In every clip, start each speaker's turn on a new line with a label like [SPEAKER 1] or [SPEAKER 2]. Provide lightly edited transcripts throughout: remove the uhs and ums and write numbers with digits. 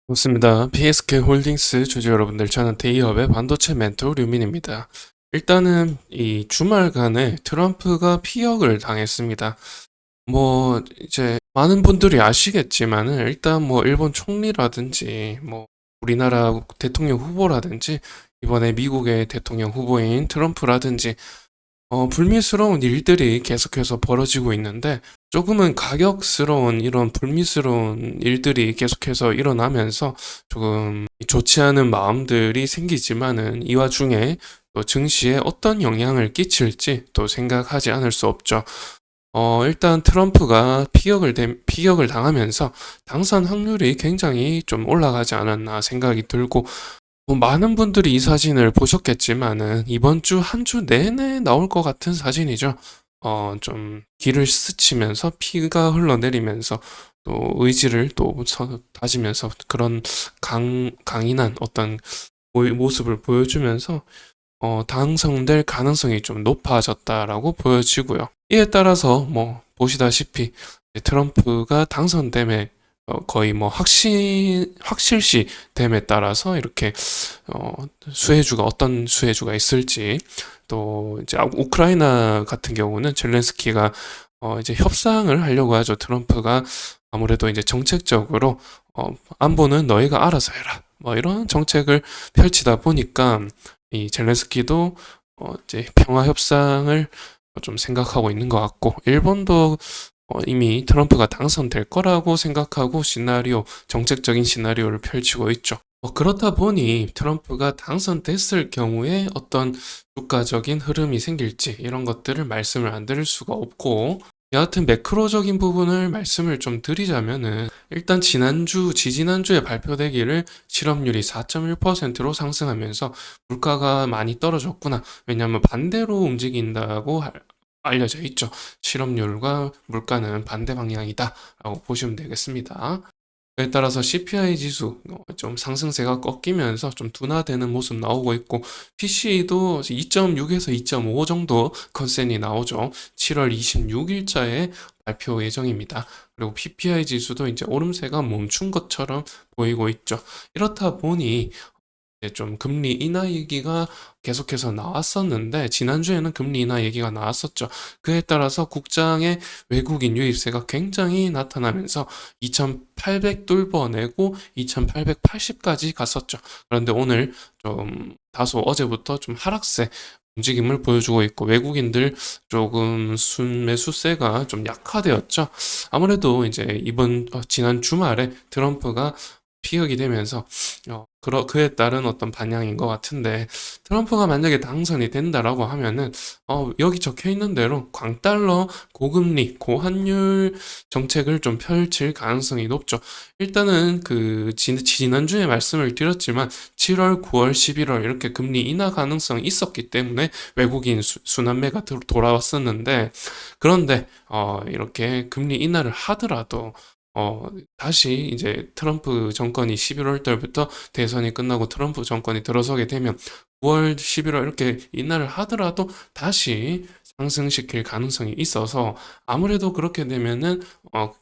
[SPEAKER 1] 좋습니다. PSK 홀딩스 주주 여러분들, 저는 데이업의 반도체 멘토 류민입니다. 일단은 이 주말간에 트럼프가 피격을 당했습니다. 이제 많은 분들이 아시겠지만은 일단 일본 총리라든지 우리나라 대통령 후보라든지 이번에 미국의 대통령 후보인 트럼프라든지 불미스러운 일들이 계속해서 벌어지고 있는데, 조금은 가격스러운 이런 불미스러운 일들이 계속해서 일어나면서 조금 좋지 않은 마음들이 생기지만은, 이 와중에 또 증시에 어떤 영향을 끼칠지 또 생각하지 않을 수 없죠. 일단 트럼프가 피격을 당하면서 당선 확률이 굉장히 좀 올라가지 않았나 생각이 들고, 많은 분들이 이 사진을 보셨겠지만은 이번 주 한 주 내내 나올 것 같은 사진이죠. 좀 길을 스치면서 피가 흘러내리면서 또 의지를 또 다지면서 그런 강인한 어떤 모습을 보여주면서 당선될 가능성이 좀 높아졌다라고 보여지고요. 이에 따라서 보시다시피 트럼프가 당선됨에 거의 확실시 됨에 따라서 이렇게 어떤 수혜주가 있을지, 또 이제 우크라이나 같은 경우는 젤렌스키가 이제 협상을 하려고 하죠. 트럼프가 아무래도 이제 정책적으로 안보는 너희가 알아서 해라, 이런 정책을 펼치다 보니까 이 젤렌스키도 이제 평화 협상을 좀 생각하고 있는 것 같고, 일본도 이미 트럼프가 당선될 거라고 생각하고 정책적인 시나리오를 펼치고 있죠. 그렇다 보니 트럼프가 당선됐을 경우에 어떤 주가적인 흐름이 생길지, 이런 것들을 말씀을 안 드릴 수가 없고, 여하튼 매크로적인 부분을 말씀을 좀 드리자면은, 일단 지지난주에 발표되기를 실업률이 4.1%로 상승하면서 물가가 많이 떨어졌구나. 왜냐하면 반대로 움직인다고 알려져 있죠. 실업률과 물가는 반대 방향이다라고 보시면 되겠습니다. 그에 따라서 CPI 지수 좀 상승세가 꺾이면서 좀 둔화되는 모습 나오고 있고, PCE도 2.6에서 2.5 정도 컨센이 나오죠. 7월 26일자에 발표 예정입니다. 그리고 PPI 지수도 이제 오름세가 멈춘 것처럼 보이고 있죠. 이렇다 보니 이제 좀 금리 인하 얘기가 계속해서 나왔었는데, 지난주에는 금리 인하 얘기가 나왔었죠. 그에 따라서 국장의 외국인 유입세가 굉장히 나타나면서 2,800 뚫어내고 2,880까지 갔었죠. 그런데 오늘 좀 다소 어제부터 좀 하락세 움직임을 보여주고 있고, 외국인들 조금 매수세가 좀 약화되었죠. 아무래도 이제 지난 주말에 트럼프가 피격이 되면서 그에 따른 어떤 반향인 것 같은데, 트럼프가 만약에 당선이 된다라고 하면은 여기 적혀 있는 대로 광달러, 고금리, 고환율 정책을 좀 펼칠 가능성이 높죠. 일단은 지난주에 말씀을 드렸지만 7월, 9월, 11월 이렇게 금리 인하 가능성이 있었기 때문에 외국인 순환매가 돌아왔었는데, 그런데 이렇게 금리 인하를 하더라도 다시 이제 트럼프 정권이 11월 달부터 대선이 끝나고 트럼프 정권이 들어서게 되면 9월, 11월 이렇게 인하를 하더라도 다시 상승시킬 가능성이 있어서, 아무래도 그렇게 되면은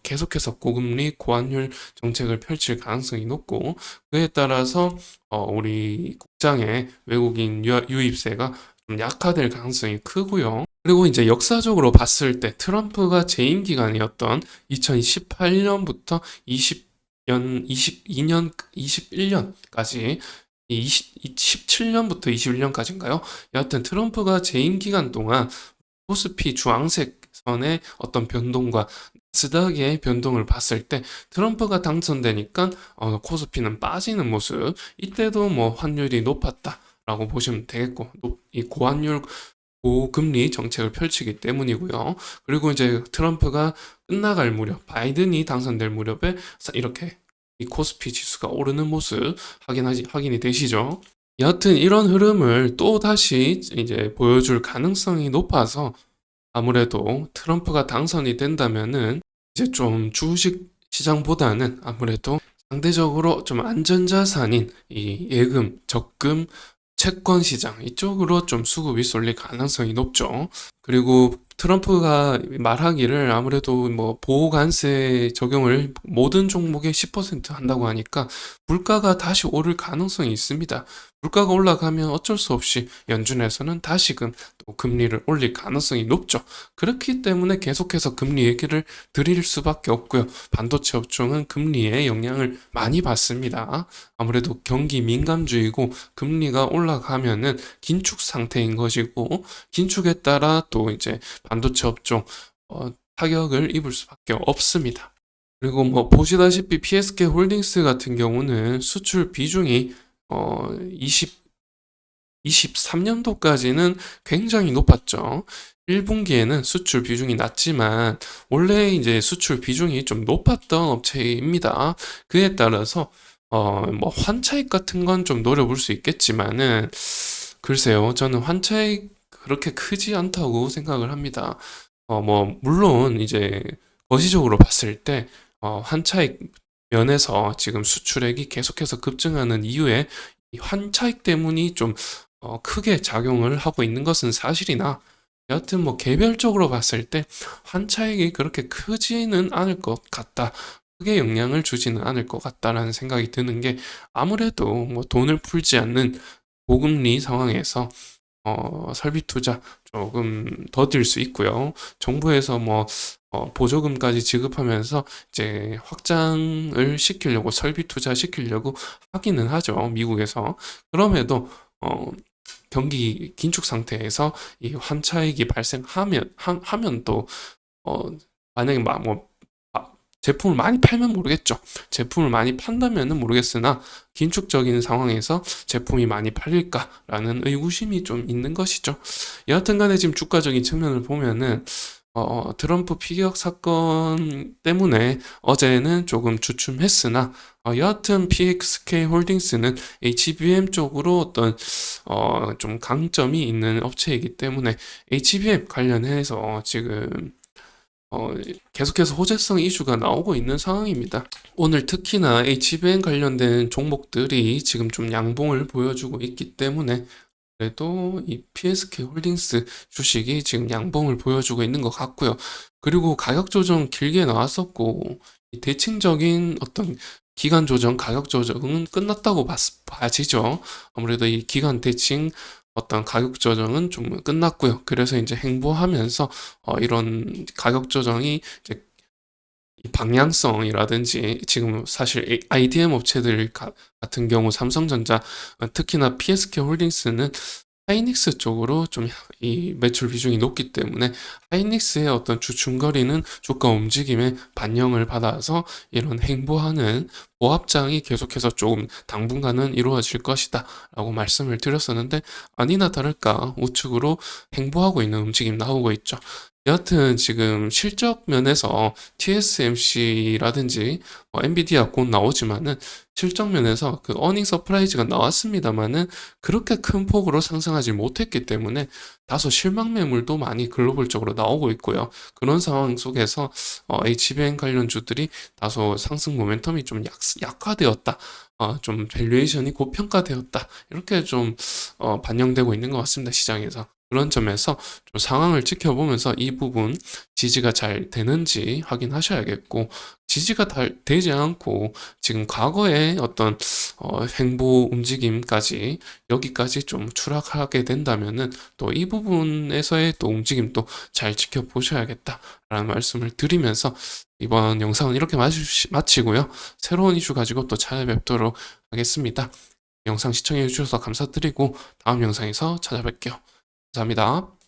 [SPEAKER 1] 계속해서 고금리, 고환율 정책을 펼칠 가능성이 높고, 그에 따라서 우리 국장의 외국인 유입세가 좀 약화될 가능성이 크고요. 그리고 이제 역사적으로 봤을 때 트럼프가 재임 기간이었던 2018년부터 22년, 21년까지, 17년부터 21년까지인가요? 여하튼 트럼프가 재임 기간 동안 코스피 주황색 선의 어떤 변동과 나스닥의 변동을 봤을 때, 트럼프가 당선되니까 코스피는 빠지는 모습, 이때도 환율이 높았다라고 보시면 되겠고, 이 고환율 고금리 정책을 펼치기 때문이고요. 그리고 이제 트럼프가 끝나갈 무렵, 바이든이 당선될 무렵에 이렇게 이 코스피 지수가 오르는 모습 확인이 되시죠? 여하튼 이런 흐름을 또 다시 이제 보여줄 가능성이 높아서, 아무래도 트럼프가 당선이 된다면은 이제 좀 주식 시장보다는 아무래도 상대적으로 좀 안전자산인 이 예금, 적금, 채권 시장 이쪽으로 좀 수급이 쏠릴 가능성이 높죠. 그리고 트럼프가 말하기를 아무래도 뭐 보호 관세 적용을 모든 종목에 10% 한다고 하니까 물가가 다시 오를 가능성이 있습니다. 물가가 올라가면 어쩔 수 없이 연준에서는 다시금 또 금리를 올릴 가능성이 높죠. 그렇기 때문에 계속해서 금리 얘기를 드릴 수밖에 없고요. 반도체 업종은 금리에 영향을 많이 받습니다. 아무래도 경기 민감주의고 금리가 올라가면은 긴축 상태인 것이고 긴축에 따라 또 이제 반도체 업종 타격을 입을 수밖에 없습니다. 그리고 뭐 보시다시피 PSK 홀딩스 같은 경우는 수출 비중이 23년도까지는 굉장히 높았죠. 1분기에는 수출 비중이 낮지만 원래 이제 수출 비중이 좀 높았던 업체입니다. 그에 따라서 뭐 환차익 같은 건 좀 노려볼 수 있겠지만은 글쎄요, 저는 환차익 그렇게 크지 않다고 생각을 합니다. 뭐 물론 이제 거시적으로 봤을 때 환차익 면에서 지금 수출액이 계속해서 급증하는 이유에 이 환차익 때문이 좀 크게 작용을 하고 있는 것은 사실이나 여하튼 뭐 개별적으로 봤을 때 환차익이 그렇게 크지는 않을 것 같다. 크게 영향을 주지는 않을 것 같다라는 생각이 드는 게 아무래도 뭐 돈을 풀지 않는 고금리 상황에서 설비 투자 조금 더딜 수 있고요. 정부에서 뭐 보조금까지 지급하면서 이제 확장을 시키려고 설비 투자 시키려고 하기는 하죠. 미국에서. 그럼에도 경기 긴축 상태에서 이 환차익이 발생하면 하면 또 어, 만약에 뭐 제품을 많이 팔면 모르겠죠. 제품을 많이 판다면은 모르겠으나 긴축적인 상황에서 제품이 많이 팔릴까라는 의구심이 좀 있는 것이죠. 여하튼 간에 지금 주가적인 측면을 보면은 트럼프 피격 사건 때문에 어제는 조금 주춤했으나 여하튼 PXK 홀딩스는 HBM 쪽으로 어떤 좀 강점이 있는 업체이기 때문에 HBM 관련해서 지금 계속해서 호재성 이슈가 나오고 있는 상황입니다. 오늘 특히나 HBM 관련된 종목들이 지금 좀 양봉을 보여주고 있기 때문에 그래도 이 PSK 홀딩스 주식이 지금 양봉을 보여주고 있는 것 같고요. 그리고 가격 조정 길게 나왔었고 이 대칭적인 어떤 기간 조정, 가격 조정은 끝났다고 봐지죠. 아무래도 이 기간 대칭 어떤 가격 조정은 좀 끝났고요. 그래서 이제 행보하면서 이런 가격 조정이 이제 이 방향성이라든지 지금 사실 IDM 업체들 같은 경우 삼성전자 특히나 PSK 홀딩스는 하이닉스 쪽으로 좀 이 매출 비중이 높기 때문에 하이닉스의 어떤 주춤거리는 주가 움직임에 반영을 받아서 이런 행보하는 보합장이 계속해서 조금 당분간은 이루어질 것이다 라고 말씀을 드렸었는데 아니나 다를까 우측으로 행보하고 있는 움직임 나오고 있죠. 여하튼 지금 실적 면에서 TSMC라든지 엔비디아 곧 나오지만은 실적 면에서 그 어닝 서프라이즈가 나왔습니다만은 그렇게 큰 폭으로 상승하지 못했기 때문에 다소 실망 매물도 많이 글로벌적으로 나오고 있고요. 그런 상황 속에서 HBM 관련주들이 다소 상승 모멘텀이 좀 약화되었다. 좀 밸류에이션이 고평가되었다. 이렇게 좀 반영되고 있는 것 같습니다. 시장에서. 그런 점에서 좀 상황을 지켜보면서 이 부분 지지가 잘 되는지 확인하셔야겠고 지지가 되지 않고 지금 과거의 어떤 행보 움직임까지 여기까지 좀 추락하게 된다면은 또 이 부분에서의 또 움직임도 잘 지켜보셔야겠다라는 말씀을 드리면서 이번 영상은 이렇게 마치고요. 새로운 이슈 가지고 또 찾아뵙도록 하겠습니다. 영상 시청해 주셔서 감사드리고 다음 영상에서 찾아뵐게요. 감사합니다.